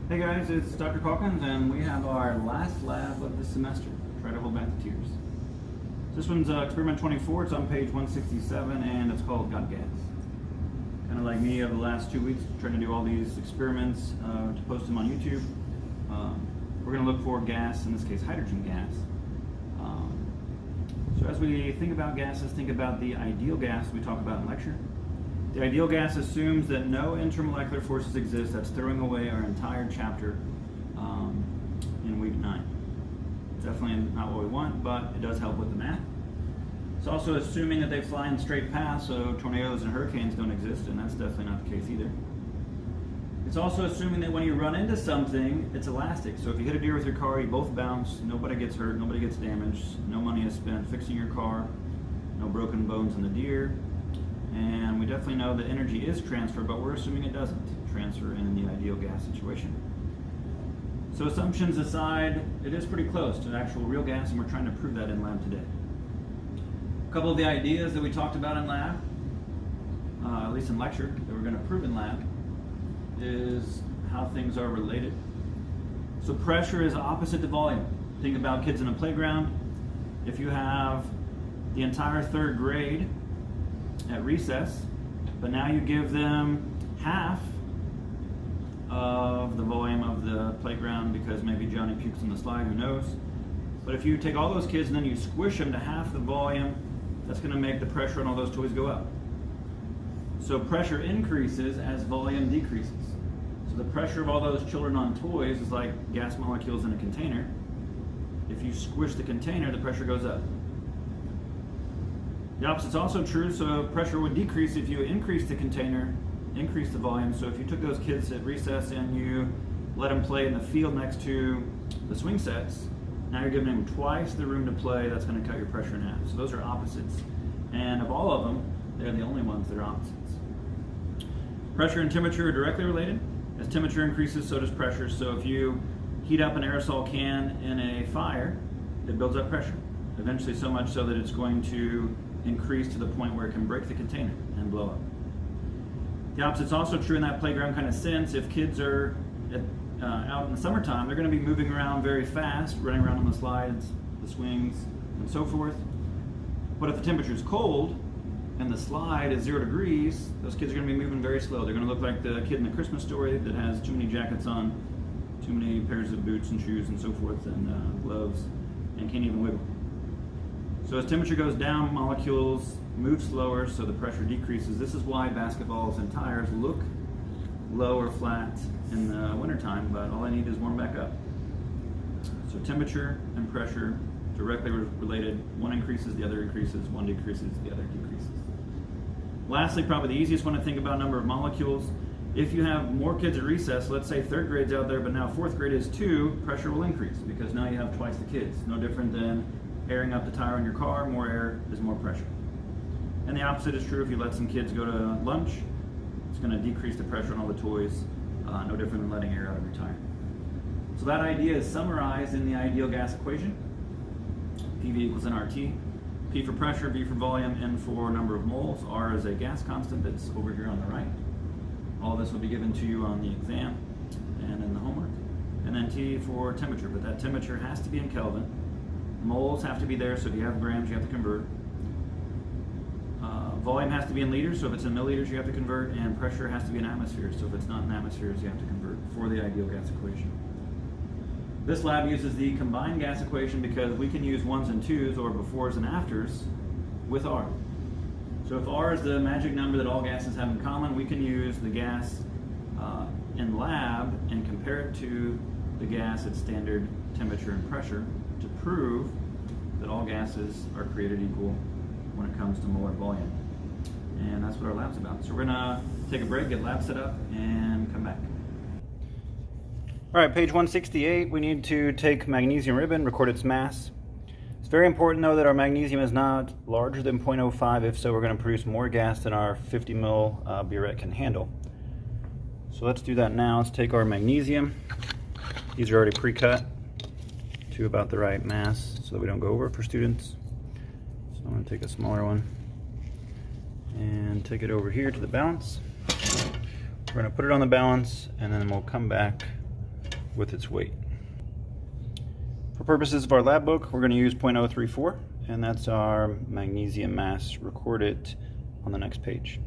Hey guys, it's Dr. Calkins, and we have our last lab of the semester. Try to hold back the tears. This one's experiment 24. It's on page 167, and it's called Got Gas. Kind of like me over the last 2 weeks, trying to do all these experiments to post them on YouTube. We're going to look for gas, in this case hydrogen gas. So as we think about gases, think about the ideal gas we talk about in lecture. The ideal gas assumes that no intermolecular forces exist. That's throwing away our entire chapter in week 9. Definitely not what we want, but it does help with the math. It's also assuming that they fly in straight paths, so tornadoes and hurricanes don't exist, and that's definitely not the case either. It's also assuming that when you run into something, it's elastic. So if you hit a deer with your car, you both bounce, nobody gets hurt, nobody gets damaged, no money is spent fixing your car, no broken bones in the deer. And we definitely know that energy is transferred, but we're assuming it doesn't transfer in the ideal gas situation. So assumptions aside, it is pretty close to actual real gas, and we're trying to prove that in lab today. A couple of the ideas that we talked about in lab, at least in lecture, that we're going to prove in lab, is how things are related. So pressure is opposite to volume. Think about kids in a playground. If you have the entire 3rd grade at recess, but now you give them half of the volume of the playground because maybe Johnny pukes on the slide, who knows. But if you take all those kids and then you squish them to half the volume, that's going to make the pressure on all those toys go up. So pressure increases as volume decreases. So the pressure of all those children on toys is like gas molecules in a container. If you squish the container, the pressure goes up. The opposite's also true, so pressure would decrease if you increase the container, increase the volume. So if you took those kids at recess and you let them play in the field next to the swing sets, now you're giving them twice the room to play. That's going to cut your pressure in half. So those are opposites. And of all of them, they're the only ones that are opposites. Pressure and temperature are directly related. As temperature increases, so does pressure. So if you heat up an aerosol can in a fire, it builds up pressure. Eventually so much so that it's going to increase to the point where it can break the container and blow up. The opposite's also true in that playground kind of sense. If kids are out in the summertime, they're going to be moving around very fast, running around on the slides, the swings, and so forth. But if the temperature is cold and the slide is 0 degrees, those kids are going to be moving very slow. They're going to look like the kid in the Christmas Story that has too many jackets on, too many pairs of boots and shoes and so forth, and gloves, and can't even wiggle. So as temperature goes down, molecules move slower, so the pressure decreases. This is why basketballs and tires look low or flat in the wintertime, but all I need is warm back up. So temperature and pressure directly related. One increases, the other increases. One decreases, the other decreases. Lastly, probably the easiest one to think about, number of molecules. If you have more kids at recess, let's say 3rd grade's out there, but now 4th grade is 2, pressure will increase because now you have twice the kids. No different than airing up the tire on your car. More air is more pressure. And the opposite is true if you let some kids go to lunch. It's going to decrease the pressure on all the toys, no different than letting air out of your tire. So that idea is summarized in the ideal gas equation. PV equals nRT. P for pressure, V for volume, N for number of moles. R is a gas constant that's over here on the right. All this will be given to you on the exam and in the homework. And then T for temperature, but that temperature has to be in Kelvin. Moles have to be there, so if you have grams, you have to convert. Volume has to be in liters, so if it's in milliliters, you have to convert. And pressure has to be in atmospheres, so if it's not in atmospheres, you have to convert for the ideal gas equation. This lab uses the combined gas equation because we can use 1s and 2s, or befores and afters, with R. So if R is the magic number that all gases have in common, we can use the gas in lab and compare it to the gas at standard temperature and pressure to prove that all gases are created equal when it comes to molar volume. And that's what our lab's about. So we're gonna take a break, get lab set up, and come back. All right, page 168, we need to take magnesium ribbon, record its mass. It's very important though that our magnesium is not larger than 0.05. If so, we're gonna produce more gas than our 50 mil burette can handle. So let's do that now. Let's take our magnesium. These are already pre-cut to about the right mass so that we don't go over for students. So I'm going to take a smaller one and take it over here to the balance. We're going to put it on the balance and then we'll come back with its weight. For purposes of our lab book, we're going to use 0.034, and that's our magnesium mass recorded on the next page.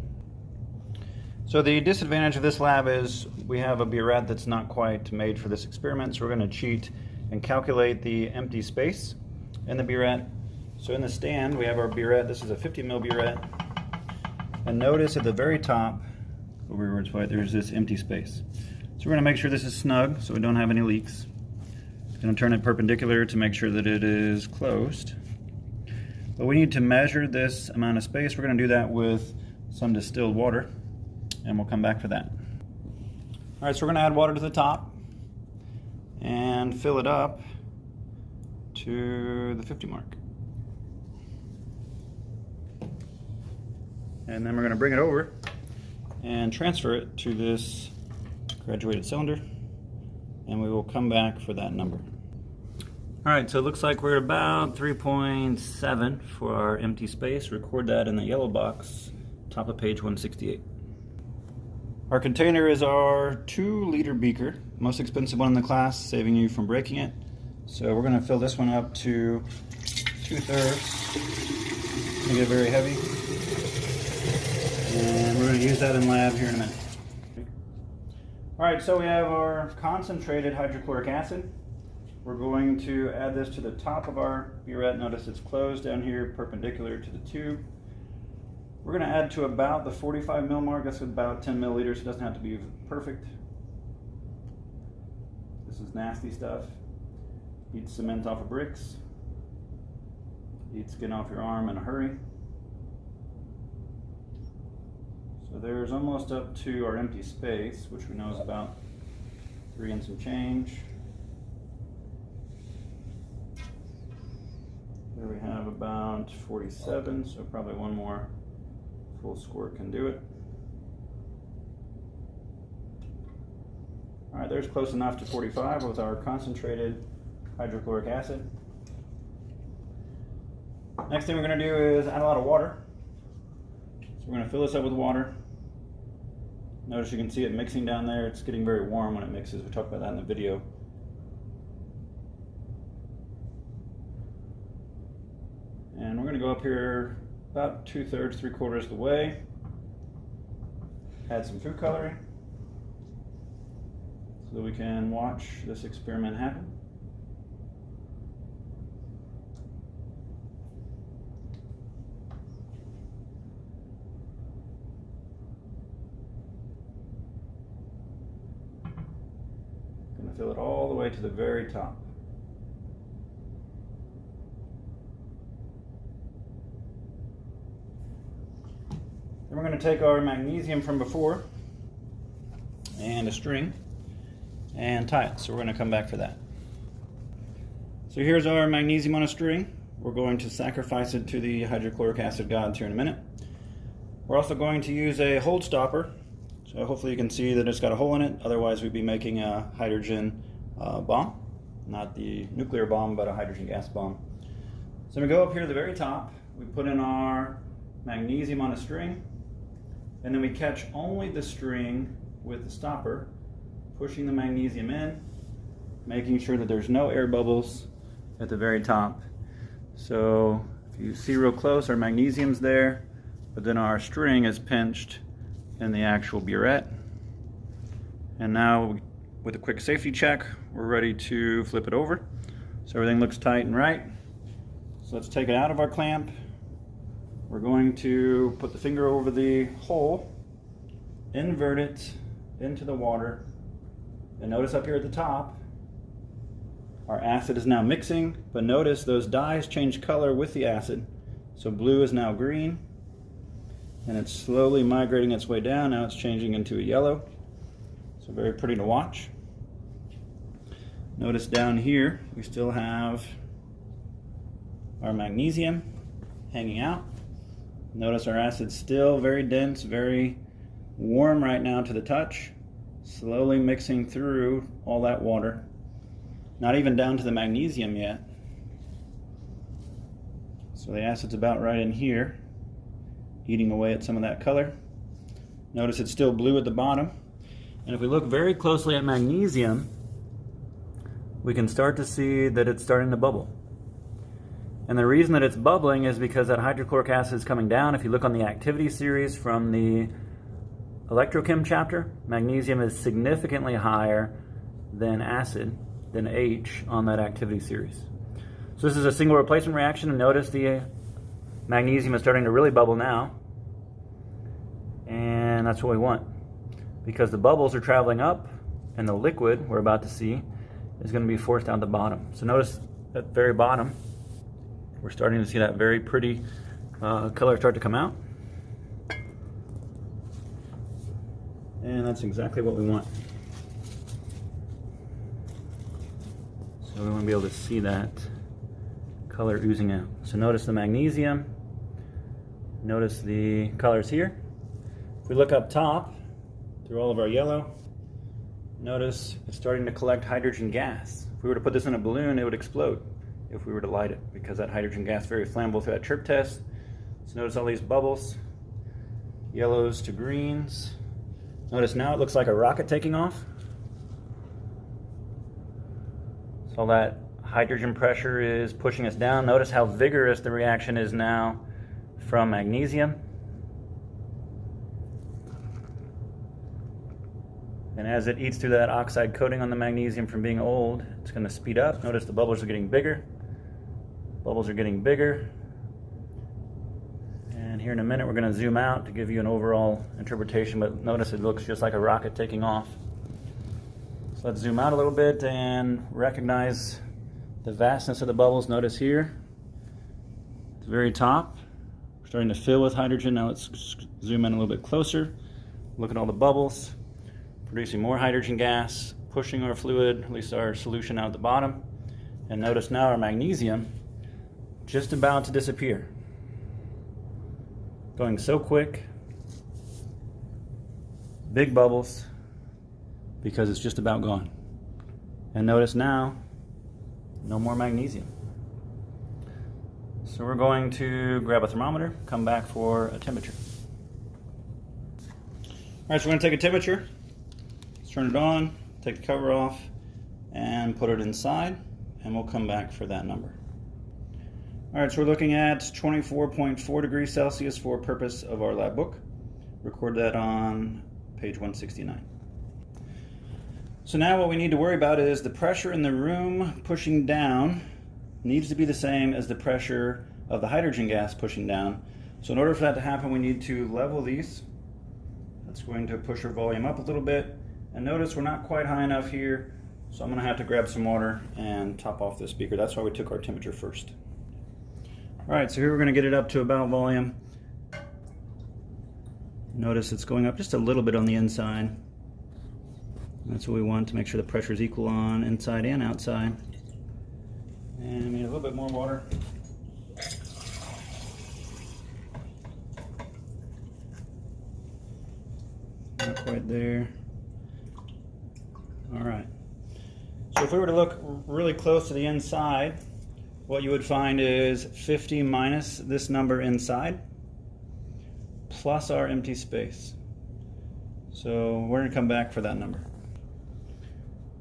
So the disadvantage of this lab is we have a burette that's not quite made for this experiment, so we're going to cheat and calculate the empty space in the burette. So in the stand we have our burette. This is a 50 ml burette, and notice at the very top over its white there's this empty space. So we're going to make sure this is snug so we don't have any leaks. Going to turn it perpendicular to make sure that it is closed. But we need to measure this amount of space. We're going to do that with some distilled water, and we'll come back for that. All right, so we're going to add water to the top and fill it up to the 50 mark. And then we're going to bring it over and transfer it to this graduated cylinder, and we will come back for that number. All right, so it looks like we're at about 3.7 for our empty space. Record that in the yellow box, top of page 168. Our container is our 2-liter beaker, most expensive one in the class, saving you from breaking it. So we're going to fill this one up to 2/3. Make it very heavy. And we're going to use that in lab here in a minute. All right, so we have our concentrated hydrochloric acid. We're going to add this to the top of our burette. Notice it's closed down here, perpendicular to the tube. We're going to add to about the 45 ml mark. That's about 10 milliliters. It doesn't have to be perfect. This is nasty stuff. Eats cement off of bricks. Eats skin off your arm in a hurry. So there's almost up to our empty space, which we know is about 3 and some change. There we have about 47, so probably one more full squirt can do it. All right, there's close enough to 45 with our concentrated hydrochloric acid. Next thing we're going to do is add a lot of water. So we're going to fill this up with water. Notice you can see it mixing down there. It's getting very warm when it mixes. We talked about that in the video. And we're going to go up here about 2/3, 3/4 of the way. Add some food coloring so that we can watch this experiment happen. Going to fill it all the way to the very top. Then we're going to take our magnesium from before and a string and tie it. So we're going to come back for that. So here's our magnesium on a string. We're going to sacrifice it to the hydrochloric acid gods here in a minute. We're also going to use a hold stopper. So hopefully you can see that it's got a hole in it. Otherwise we'd be making a hydrogen bomb. Not the nuclear bomb, but a hydrogen gas bomb. So we go up here to the very top. We put in our magnesium on a string. And then we catch only the string with the stopper, pushing the magnesium in, making sure that there's no air bubbles at the very top. So if you see real close, our magnesium's there, but then our string is pinched in the actual burette. And now with a quick safety check, we're ready to flip it over. So everything looks tight and right. So let's take it out of our clamp. We're going to put the finger over the hole, invert it into the water, and notice up here at the top, our acid is now mixing, but notice those dyes change color with the acid. So blue is now green, and it's slowly migrating its way down. Now it's changing into a yellow. So very pretty to watch. Notice down here, we still have our magnesium hanging out. Notice our acid's still very dense, very warm right now to the touch, slowly mixing through all that water. Not even down to the magnesium yet. So the acid's about right in here, eating away at some of that color. Notice it's still blue at the bottom. And if we look very closely at magnesium, we can start to see that it's starting to bubble. And the reason that it's bubbling is because that hydrochloric acid is coming down. If you look on the activity series from the Intro Chem chapter, magnesium is significantly higher than acid, than H on that activity series. So this is a single replacement reaction, and notice the magnesium is starting to really bubble now. And that's what we want, because the bubbles are traveling up and the liquid we're about to see is going to be forced down the bottom. So notice at the very bottom, we're starting to see that very pretty color start to come out. And that's exactly what we want. So we want to be able to see that color oozing out. So notice the magnesium, notice the colors here. If we look up top through all of our yellow, notice it's starting to collect hydrogen gas. If we were to put this in a balloon, it would explode if we were to light it, because that hydrogen gas is very flammable through that chirp test. So notice all these bubbles, yellows to greens. Notice now it looks like a rocket taking off. So all that hydrogen pressure is pushing us down. Notice how vigorous the reaction is now from magnesium. And as it eats through that oxide coating on the magnesium from being old, it's going to speed up. Notice the bubbles are getting bigger. Bubbles are getting bigger. And here in a minute we're going to zoom out to give you an overall interpretation, but notice it looks just like a rocket taking off. So let's zoom out a little bit and recognize the vastness of the bubbles. Notice here, at the very top, we're starting to fill with hydrogen. Now let's zoom in a little bit closer. Look at all the bubbles, producing more hydrogen gas, pushing our fluid, at least our solution, out the bottom. And notice now our magnesium just about to disappear. Going so quick, big bubbles, because it's just about gone. And notice now, no more magnesium. So we're going to grab a thermometer, come back for a temperature. All right, so we're going to take a temperature. Let's turn it on, take the cover off, and put it inside, and we'll come back for that number. All right, so we're looking at 24.4 degrees Celsius for purpose of our lab book. Record that on page 169. So now what we need to worry about is the pressure in the room pushing down needs to be the same as the pressure of the hydrogen gas pushing down. So in order for that to happen, we need to level these. That's going to push our volume up a little bit. And notice we're not quite high enough here, so I'm going to have to grab some water and top off this beaker. That's why we took our temperature first. All right, so here we're going to get it up to about volume. Notice it's going up just a little bit on the inside. That's what we want, to make sure the pressure is equal on inside and outside. And we need a little bit more water. Not quite there. All right. So if we were to look really close to the inside, what you would find is 50 minus this number inside, plus our empty space. So we're going to come back for that number.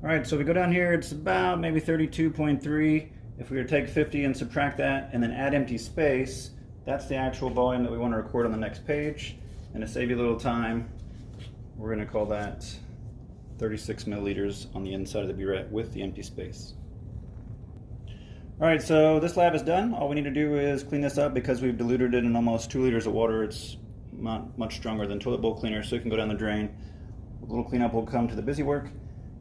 All right, so if we go down here, it's about maybe 32.3. If we were to take 50 and subtract that and then add empty space, that's the actual volume that we want to record on the next page. And to save you a little time, we're going to call that 36 milliliters on the inside of the burette with the empty space. All right, so this lab is done. All we need to do is clean this up because we've diluted it in almost 2 liters of water. It's not much stronger than toilet bowl cleaner, so it can go down the drain. A little cleanup will come to the busy work.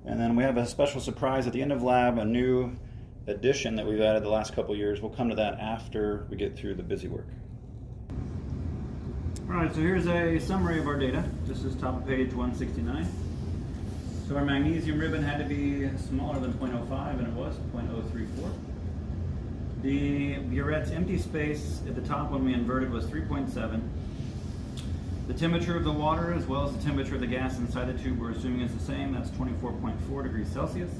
And then we have a special surprise at the end of lab, a new addition that we've added the last couple years. We'll come to that after we get through the busy work. All right, so here's a summary of our data. This is top of page 169. So our magnesium ribbon had to be smaller than 0.05, and it was 0.034. The burette's empty space at the top when we inverted was 3.7. The temperature of the water as well as the temperature of the gas inside the tube we're assuming is the same. That's 24.4 degrees Celsius.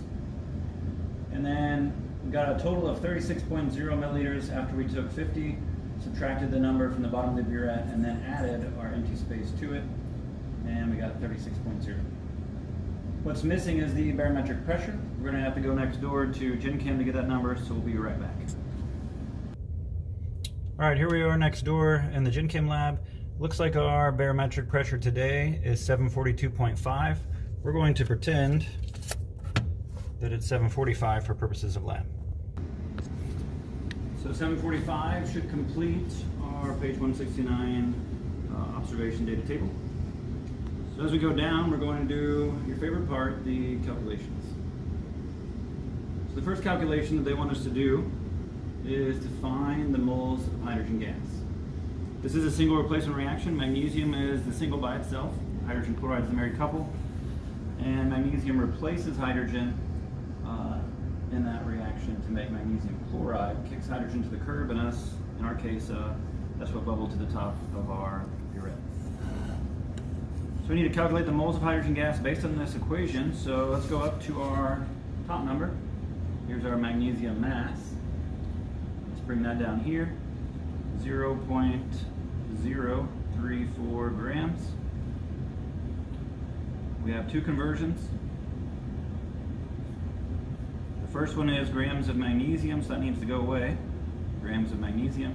And then we got a total of 36.0 milliliters after we took 50, subtracted the number from the bottom of the burette, and then added our empty space to it. And we got 36.0. What's missing is the barometric pressure. We're going to have to go next door to Intro Chem to get that number, so we'll be right back. All right, here we are next door in the Intro Chem lab. Looks like our barometric pressure today is 742.5. We're going to pretend that it's 745 for purposes of lab. So 745 should complete our page 169 observation data table. So as we go down, we're going to do your favorite part, the calculations. So the first calculation that they want us to do is to find the moles of hydrogen gas. This is a single replacement reaction. Magnesium is the single by itself. Hydrogen chloride is the married couple. And magnesium replaces hydrogen in that reaction to make magnesium chloride, kicks hydrogen to the curb, and us, in our case, that's what bubbled to the top of our burette. So we need to calculate the moles of hydrogen gas based on this equation. So let's go up to our top number. Here's our magnesium mass. Let's bring that down here. 0.034 grams. We have two conversions. The first one is grams of magnesium, so that needs to go away. Grams of magnesium.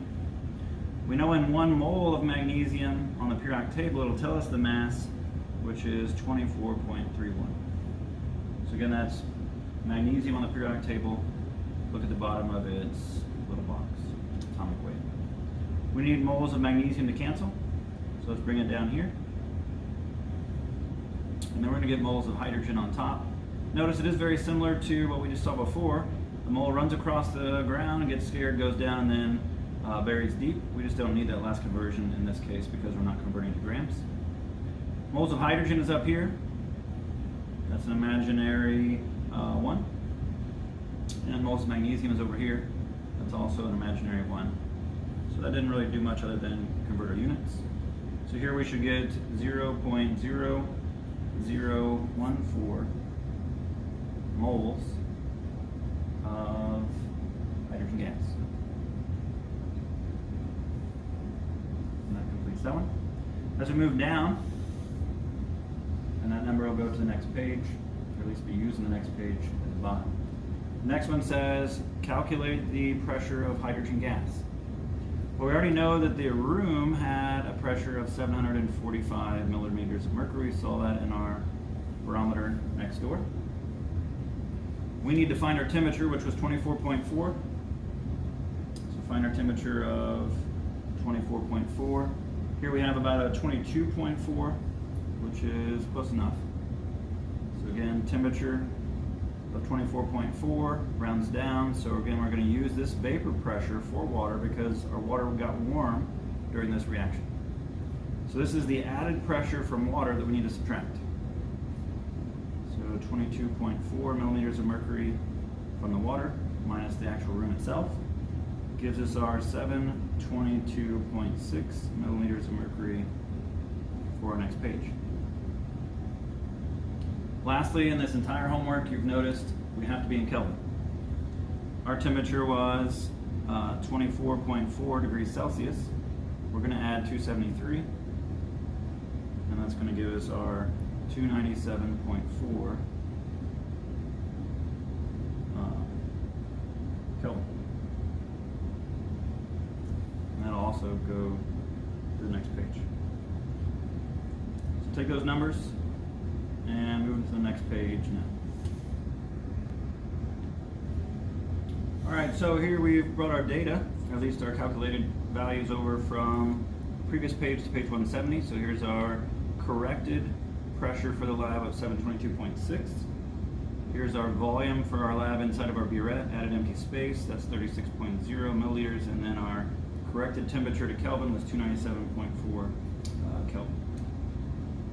We know in 1 mole of magnesium on the periodic table, it'll tell us the mass, which is 24.31. So again, that's magnesium on the periodic table. Look at the bottom of its little box, atomic weight. We need moles of magnesium to cancel, so let's bring it down here. And then we're going to get moles of hydrogen on top. Notice it is very similar to what we just saw before. The mole runs across the ground and gets scared, goes down, and then buries deep. We just don't need that last conversion in this case because we're not converting to grams. Moles of hydrogen is up here. That's an imaginary 1. And moles of magnesium is over here. That's also an imaginary 1. So that didn't really do much other than convert our units. So here we should get 0.0014 moles of hydrogen gas. And that completes that one. As we move down, and that number will go to the next page, or at least be used in the next page at the bottom. The next one says, calculate the pressure of hydrogen gas. Well, we already know that the room had a pressure of 745 millimeters of mercury. We saw that in our barometer next door. We need to find our temperature, which was 24.4. So find our temperature of 24.4. Here we have about a 22.4, which is close enough. So again, temperature of 24.4 rounds down. So again, we're going to use this vapor pressure for water because our water got warm during this reaction. So this is the added pressure from water that we need to subtract. So 22.4 millimeters of mercury from the water minus the actual room itself gives us our 722.6 millimeters of mercury for our next page. Lastly, in this entire homework, you've noticed we have to be in Kelvin. Our temperature was 24.4 degrees Celsius. We're going to add 273, and that's going to give us our 297.4 Kelvin. And that'll also go to the next page. So take those numbers and move to the next page now. All right, so here we've brought our data, or at least our calculated values, over from the previous page to page 170. So here's our corrected pressure for the lab of 722.6. Here's our volume for our lab inside of our burette, added empty space, that's 36.0 milliliters, and then our corrected temperature to Kelvin was 297.4 Kelvin.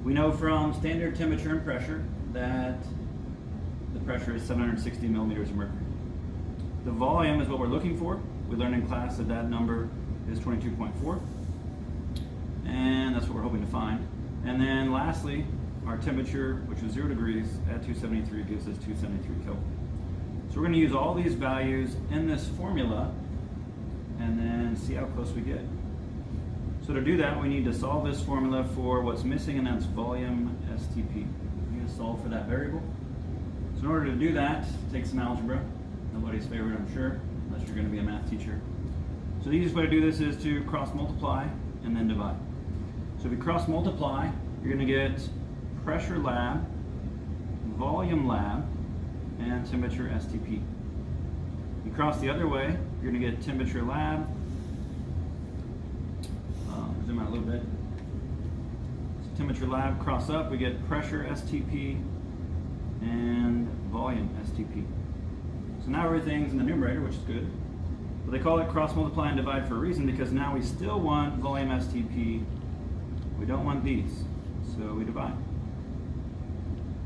We know from standard temperature and pressure that the pressure is 760 millimeters of mercury. The volume is what we're looking for. We learned in class that that number is 22.4, and that's what we're hoping to find. And then lastly, our temperature, which was 0 degrees at 273, gives us 273 Kelvin. So we're going to use all these values in this formula and then see how close we get. So to do that, we need to solve this formula for what's missing, and that's volume STP. We need to solve for that variable. So in order to do that, take some algebra. Nobody's favorite, I'm sure, unless you're going to be a math teacher. So the easiest way to do this is to cross multiply and then divide. So if you cross multiply, you're going to get pressure lab, volume lab, and temperature STP. You cross the other way, you're going to get temperature lab. Zoom out a little bit. So temperature lab, cross up, we get pressure STP and volume STP. So now everything's in the numerator, which is good. But they call it cross multiply and divide for a reason, because now we still want volume STP. We don't want these, so we divide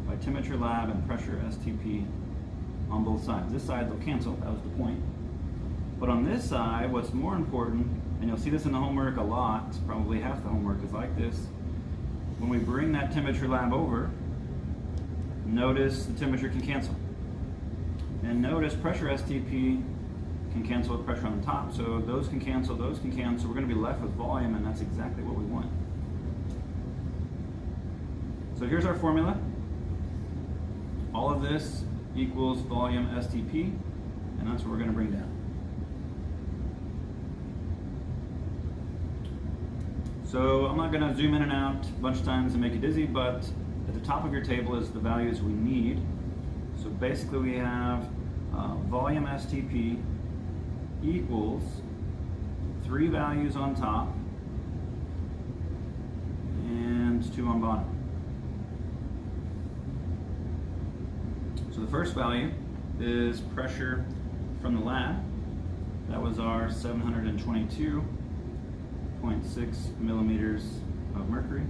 by temperature lab and pressure STP on both sides. This side they'll cancel, that was the point. But on this side, what's more important, and you'll see this in the homework a lot, probably half the homework is like this. When we bring that temperature lab over, notice the temperature can cancel. And notice pressure STP can cancel with pressure on the top, so those can cancel, those can cancel. We're going to be left with volume, and that's exactly what we want. So here's our formula. All of this equals volume STP, and that's what we're going to bring down. So I'm not going to zoom in and out a bunch of times and make you dizzy, but at the top of your table is the values we need. So basically we have volume STP equals 3 values on top and 2 on bottom. So the first value is pressure from the lab. That was our 722.6 millimeters of mercury.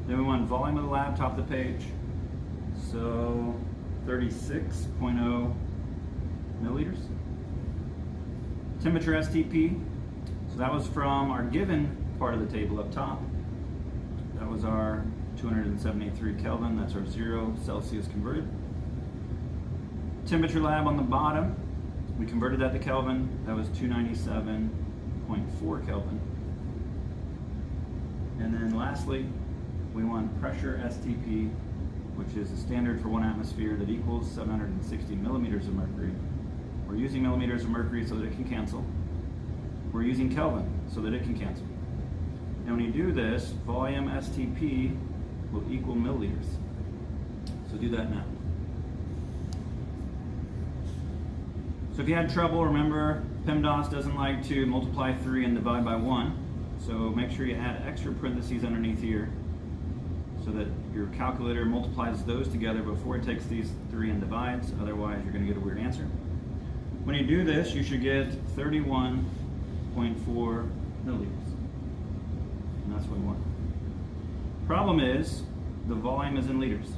Then we want volume of the lab, top of the page. So 36.0 milliliters. Temperature STP. So that was from our given part of the table up top. That was our 273 Kelvin, that's our 0 Celsius converted. Temperature lab on the bottom, we converted that to Kelvin, that was 297.4 Kelvin. And then lastly, we want pressure STP, which is the standard for 1 atmosphere that equals 760 millimeters of mercury. We're using millimeters of mercury so that it can cancel. We're using Kelvin so that it can cancel. And when you do this, volume STP will equal milliliters. So do that now. So if you had trouble, remember PEMDAS doesn't like to multiply 3 and divide by 1. So make sure you add extra parentheses underneath here so that your calculator multiplies those together before it takes these 3 and divides. Otherwise, you're going to get a weird answer. When you do this, you should get 31.4 milliliters. And that's what we want. Problem is, the volume is in liters.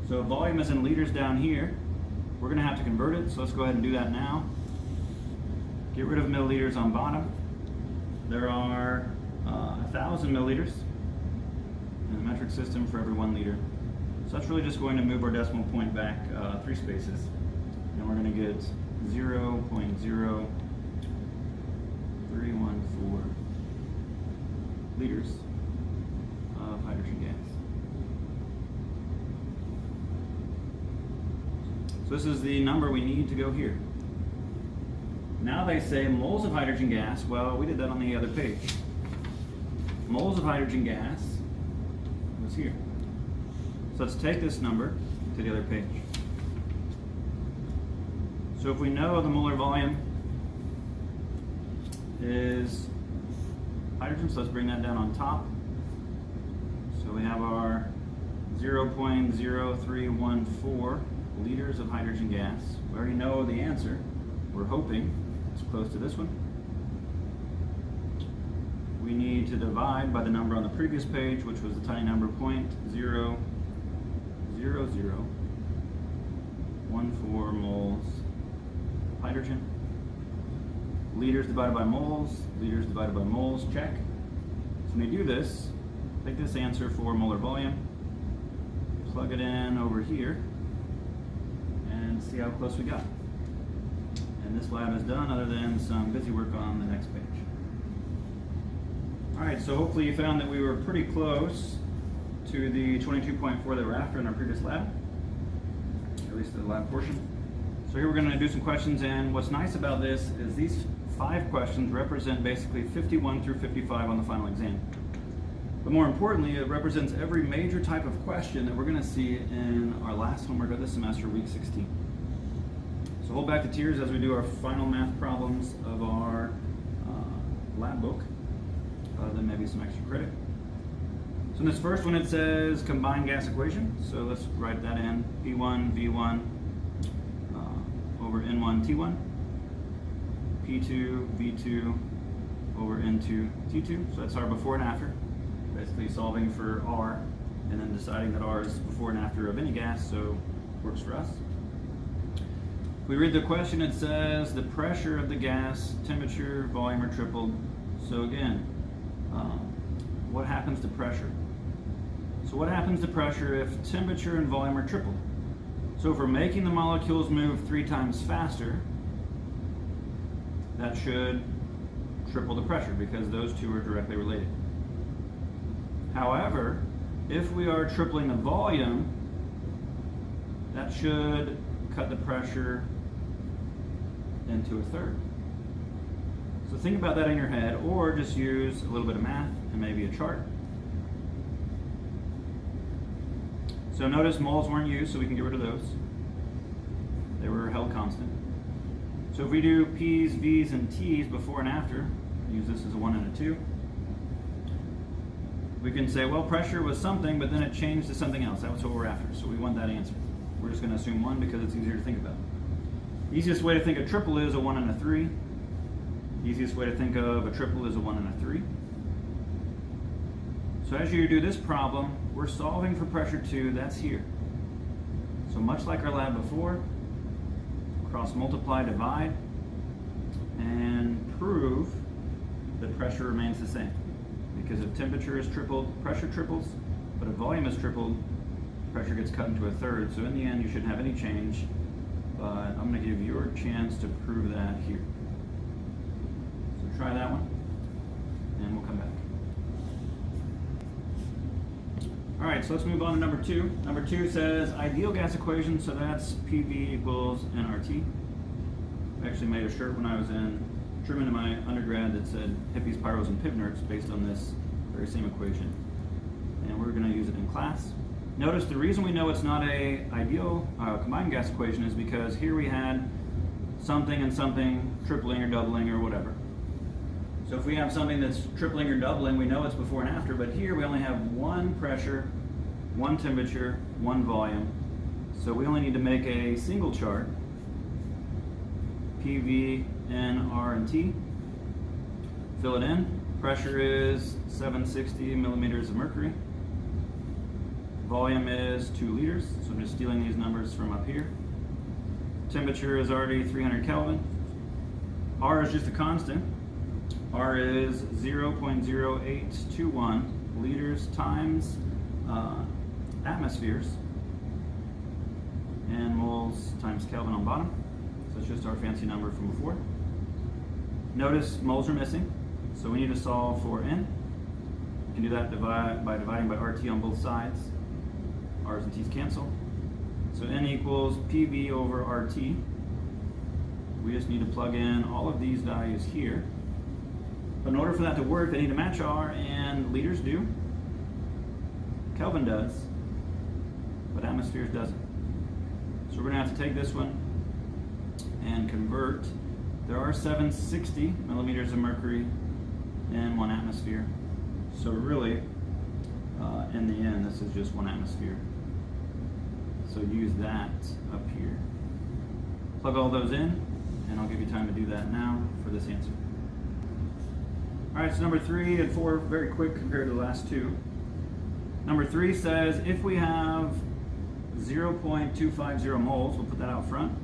So volume is in liters down here. We're going to have to convert it, so let's go ahead and do that now. Get rid of milliliters on bottom. There are 1,000 milliliters in the metric system for every 1 liter. So that's really just going to move our decimal point back 3 spaces. And we're going to get 0.0314 liters of hydrogen gas. So this is the number we need to go here. Now they say moles of hydrogen gas. Well, we did that on the other page. Moles of hydrogen gas was here. So let's take this number to the other page. So if we know the molar volume is hydrogen, so let's bring that down on top. So we have our 0.0314 liters of hydrogen gas. We already know the answer. We're hoping it's close to this one. We need to divide by the number on the previous page, which was the tiny number 0.00014 moles hydrogen. Liters divided by moles, liters divided by moles, check. So when you do this, take this answer for molar volume, plug it in over here, and see how close we got. And this lab is done other than some busy work on the next page. Alright, so hopefully you found that we were pretty close to the 22.4 that we're after in our previous lab. at least the lab portion. So here we're going to do some questions, and what's nice about this is these 5 questions represent basically 51 through 55 on the final exam. But more importantly, it represents every major type of question that we're going to see in our last homework of the semester, week 16. So hold back the tears as we do our final math problems of our lab book, then maybe some extra credit. So in this first one it says combined gas equation. So let's write that in. P1 V1 over N1 T1. P2 V2 over N2 T2. So that's our before and after. Basically solving for R and then deciding that R is before and after of any gas, so works for us. If we read the question, it says the pressure of the gas, temperature, volume are tripled. So again, what happens to pressure? So what happens to pressure if temperature and volume are tripled? So if we're making the molecules move 3 times faster, that should triple the pressure because those two are directly related. However, if we are tripling the volume, that should cut the pressure into 1/3. So think about that in your head, or just use a little bit of math and maybe a chart. So notice moles weren't used, so we can get rid of those. They were held constant. So if we do P's, V's, and T's before and after, use this as a 1 and a 2. We can say, well, pressure was something, but then it changed to something else. That was what we're after, so we want that answer. We're just going to assume 1 because it's easier to think about. The easiest way to think of triple is a 1 and a 3. The easiest way to think of a triple is a 1 and a 3. So as you do this problem, we're solving for pressure 2, that's here. So much like our lab before, cross multiply, divide, and prove that pressure remains the same. Because if temperature is tripled, pressure triples, but if volume is tripled, pressure gets cut into 1/3. So in the end, you shouldn't have any change, but I'm going to give you a chance to prove that here. So try that one, and we'll come back. All right, so let's move on to number 2. Number 2 says ideal gas equation, so that's PV equals nRT. I actually made a shirt when I was in Truman in my undergrad that said hippies, pyros, and pivnerts based on this very same equation. And we're going to use it in class. Notice the reason we know it's not a ideal combined gas equation is because here we had something and something tripling or doubling or whatever. So if we have something that's tripling or doubling, we know it's before and after, but here we only have 1 pressure, 1 temperature, 1 volume. So we only need to make a single chart, PV, N, R, and T. Fill it in. Pressure is 760 millimeters of mercury. Volume is 2 liters, so I'm just stealing these numbers from up here. Temperature is already 300 Kelvin. R is just a constant. R is 0.0821 liters times atmospheres, and moles times Kelvin on bottom. So it's just our fancy number from before. Notice moles are missing, so we need to solve for N. You can do that by dividing by RT on both sides. R's and T's cancel. So N equals PV over RT. We just need to plug in all of these values here. But in order for that to work, they need to match R, and liters do. Kelvin does, but atmospheres doesn't. So we're going to have to take this one and convert. There are 760 millimeters of mercury in 1 atmosphere. So really, in the end, this is just 1 atmosphere. So use that up here. Plug all those in, and I'll give you time to do that now for this answer. All right, so number 3 and 4, very quick compared to the last 2. Number 3 says if we have 0.250 moles, we'll put that out front.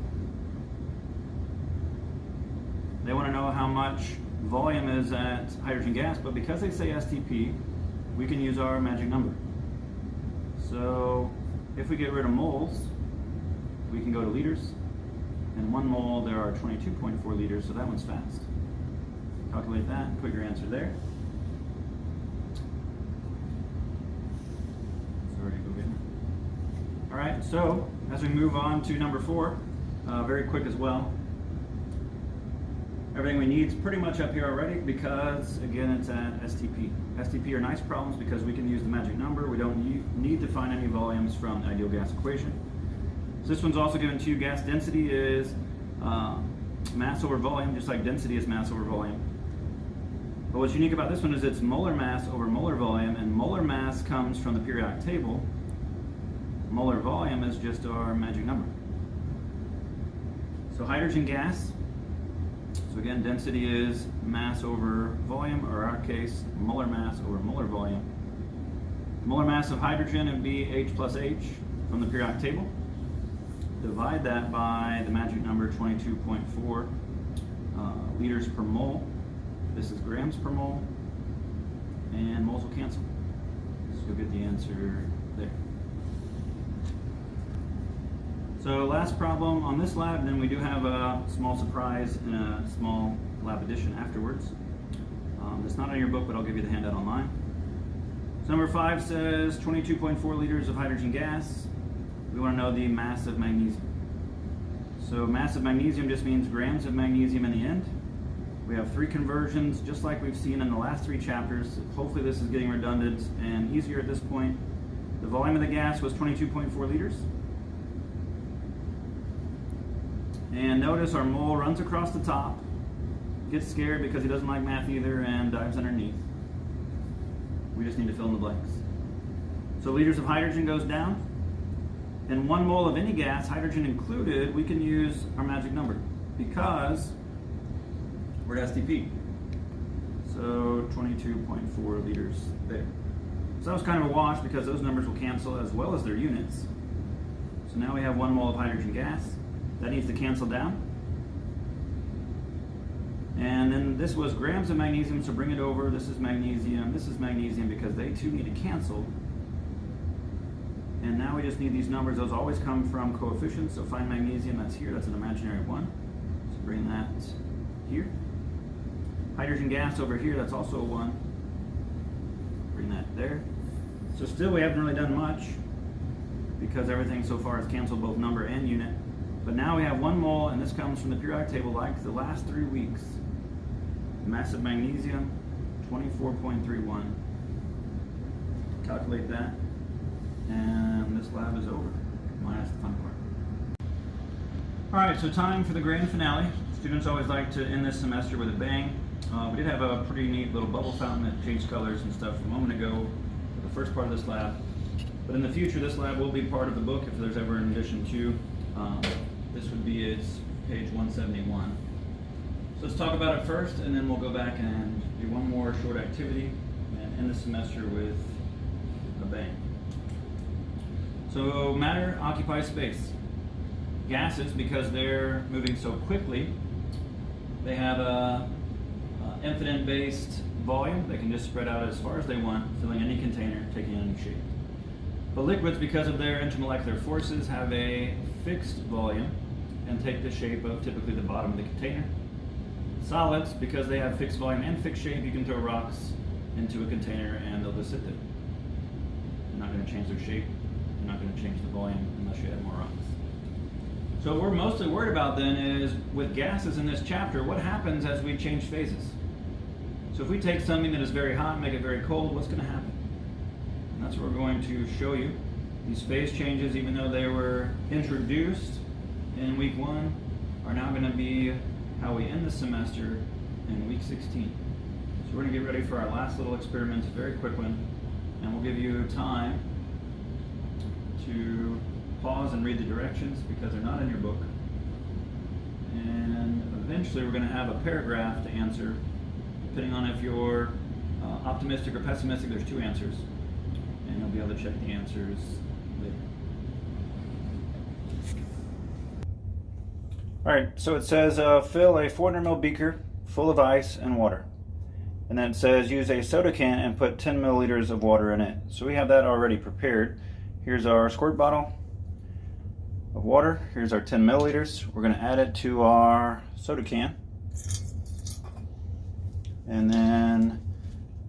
They want to know how much volume is at hydrogen gas, but because they say STP, we can use our magic number. So if we get rid of moles, we can go to liters. In 1 mole, there are 22.4 liters, so that one's fast. Calculate that and put your answer there. So ready to go get it. All right, so As we move on to number 4, very quick as well. Everything we need is pretty much up here already because, again, it's at STP. STP are nice problems because we can use the magic number. We don't need to find any volumes from the ideal gas equation. So this one's also given to you. Gas density is mass over volume, just like density is mass over volume. But what's unique about this one is it's molar mass over molar volume, and molar mass comes from the periodic table. Molar volume is just our magic number. So hydrogen gas. So again, density is mass over volume, or in our case, molar mass over molar volume. Molar mass of hydrogen would be H plus H from the periodic table. Divide that by the magic number 22.4 liters per mole. This is grams per mole, and moles will cancel. So you'll get the answer there. So last problem on this lab, then we do have a small surprise and a small lab addition afterwards. It's not in your book, but I'll give you the handout online. So number 5 says 22.4 liters of hydrogen gas. We want to know the mass of magnesium. So mass of magnesium just means grams of magnesium in the end. We have 3 conversions, just like we've seen in the last 3 chapters. Hopefully this is getting redundant and easier at this point. The volume of the gas was 22.4 liters. And notice our mole runs across the top, gets scared because he doesn't like math either, and dives underneath. We just need to fill in the blanks. So liters of hydrogen goes down. And 1 mole of any gas, hydrogen included, we can use our magic number because we're at STP. So 22.4 liters there. So that was kind of a wash because those numbers will cancel as well as their units. So now we have 1 mole of hydrogen gas. That needs to cancel down. And then this was grams of magnesium, so bring it over. This is magnesium because they too need to cancel. And now we just need these numbers. Those always come from coefficients, so find magnesium, that's here, that's an imaginary 1. So bring that here. Hydrogen gas over here, that's also a 1. Bring that there. So still we haven't really done much because everything so far has canceled both number and unit. But now we have 1 mole, and this comes from the periodic table like the last 3 weeks. Mass of magnesium, 24.31. Calculate that, and this lab is over, minus the fun part. All right, so time for the grand finale. Students always like to end this semester with a bang. We did have a pretty neat little bubble fountain that changed colors and stuff a moment ago for the first part of this lab. But in the future, this lab will be part of the book if there's ever an addition to. This would be its page 171. So let's talk about it first, and then we'll go back and do one more short activity and end the semester with a bang. So matter occupies space. Gases, because they're moving so quickly, they have a infinite-based volume. They can just spread out as far as they want, filling any container, taking any shape. But liquids, because of their intermolecular forces, have a fixed volume and take the shape of typically the bottom of the container. Solids, because they have fixed volume and fixed shape, you can throw rocks into a container and they'll just sit there. You're not going to change their shape. You're not going to change the volume unless you add more rocks. So what we're mostly worried about then is, with gases in this chapter, what happens as we change phases? So if we take something that is very hot and make it very cold, what's going to happen? And that's what we're going to show you. These phase changes, even though they were introduced in week 1, are now going to be how we end the semester in week 16. So we're going to get ready for our last little experiment, a very quick one, and we'll give you time to pause and read the directions because they're not in your book. And eventually we're going to have a paragraph to answer, depending on if you're optimistic or pessimistic. There's 2 answers, and you'll be able to check the answers later. All right, so it says fill a 400 ml beaker full of ice and water. And then it says use a soda can and put 10 milliliters of water in it. So we have that already prepared. Here's our squirt bottle of water. Here's our 10 milliliters. We're going to add it to our soda can. And then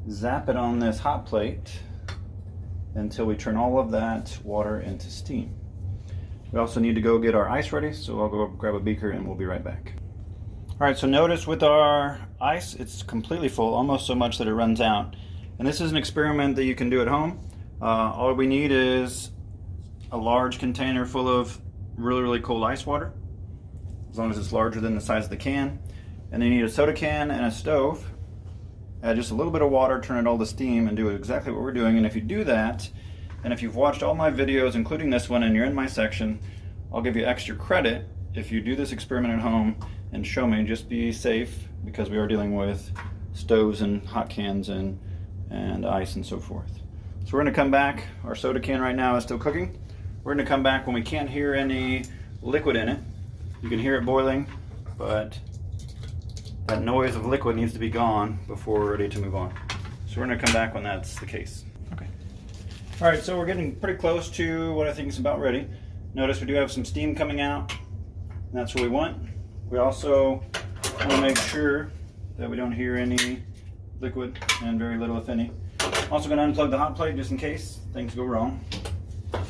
zap it on this hot plate until we turn all of that water into steam. We also need to go get our ice ready, so I'll go grab a beaker and we'll be right back. All right, so notice with our ice, it's completely full, almost so much that it runs out. And this is an experiment that you can do at home. All we need is a large container full of really cold ice water, as long as it's larger than the size of the can. And then you need a soda can and a stove. Add just a little bit of water, turn it all to steam, and do exactly what we're doing. And if you do that, and if you've watched all my videos, including this one, and you're in my section, I'll give you extra credit if you do this experiment at home and show me. Just be safe, because we are dealing with stoves and hot cans and ice and so forth. So we're gonna come back. Our soda can right now is still cooking. We're gonna come back when we can't hear any liquid in it. You can hear it boiling, but that noise of liquid needs to be gone before we're ready to move on. So we're gonna come back when that's the case. Okay. All right, so we're getting pretty close to what I think is about ready. Notice we do have some steam coming out, and that's what we want. We also want to make sure that we don't hear any liquid, and very little if any. I'm also going to unplug the hot plate just in case things go wrong. I'm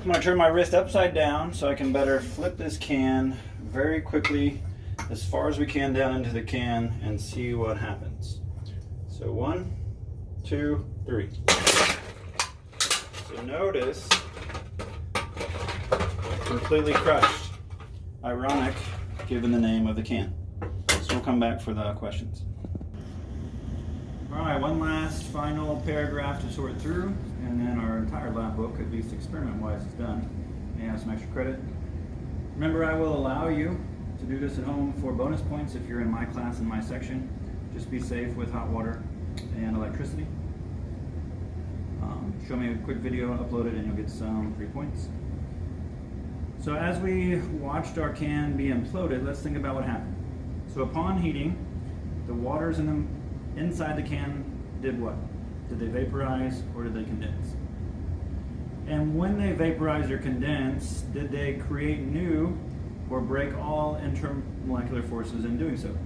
going to turn my wrist upside down so I can better flip this can very quickly as far as we can down into the can and see what happens. So 1, 2, 3. So notice, completely crushed. Ironic, given the name of the can. So we'll come back for the questions. All right, one last final paragraph to sort through, and then our entire lab book, at least experiment-wise, is done. May have some extra credit. Remember, I will allow you to do this at home for bonus points if you're in my class in my section. Just be safe with hot water and electricity. Show me a quick video, upload it, and you'll get some free points. So as we watched our can be imploded, let's think about what happened. So upon heating, the waters inside the can did what? Did they vaporize or did they condense? And when they vaporize or condense, did they create new or break all intermolecular forces in doing so?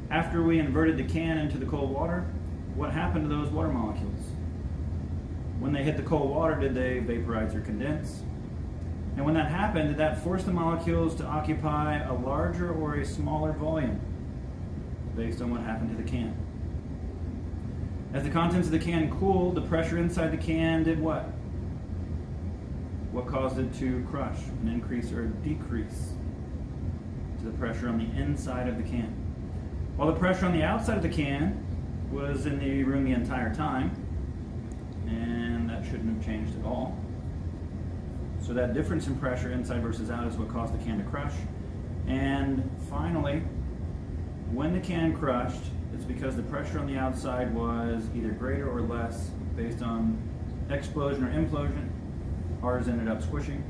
After we inverted the can into the cold water, what happened to those water molecules? When they hit the cold water, did they vaporize or condense? And when that happened, did that force the molecules to occupy a larger or a smaller volume based on what happened to the can? As the contents of the can cooled, the pressure inside the can did what? What caused it to crush? An increase or a decrease to the pressure on the inside of the can. While the pressure on the outside of the can was in the room the entire time, and that shouldn't have changed at all. So that difference in pressure inside versus out is what caused the can to crush. And finally, when the can crushed, it's because the pressure on the outside was either greater or less based on explosion or implosion. Ours ended up squishing.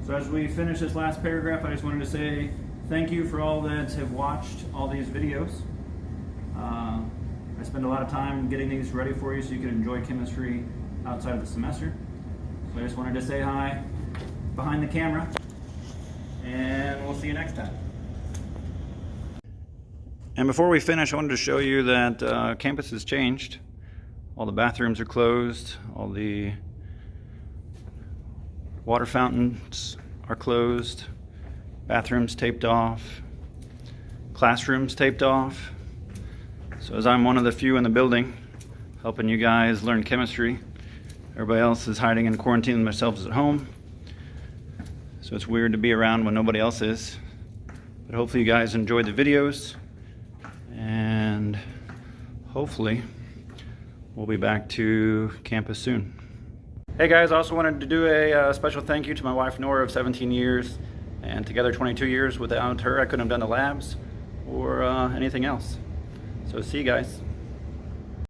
So as we finish this last paragraph, I just wanted to say thank you for all that have watched all these videos. I spend a lot of time getting these ready for you so you can enjoy chemistry outside of the semester. So I just wanted to say hi behind the camera, and we'll see you next time. And before we finish, I wanted to show you that campus has changed. All the bathrooms are closed, all the water fountains are closed, bathrooms taped off, classrooms taped off. So as I'm one of the few in the building helping you guys learn chemistry, everybody else is hiding and quarantining themselves at home. So it's weird to be around when nobody else is. But hopefully you guys enjoyed the videos, and hopefully we'll be back to campus soon. Hey guys, I also wanted to do a special thank you to my wife Nora of 17 years, and together 22 years. Without her, I couldn't have done the labs or anything else. So see you guys.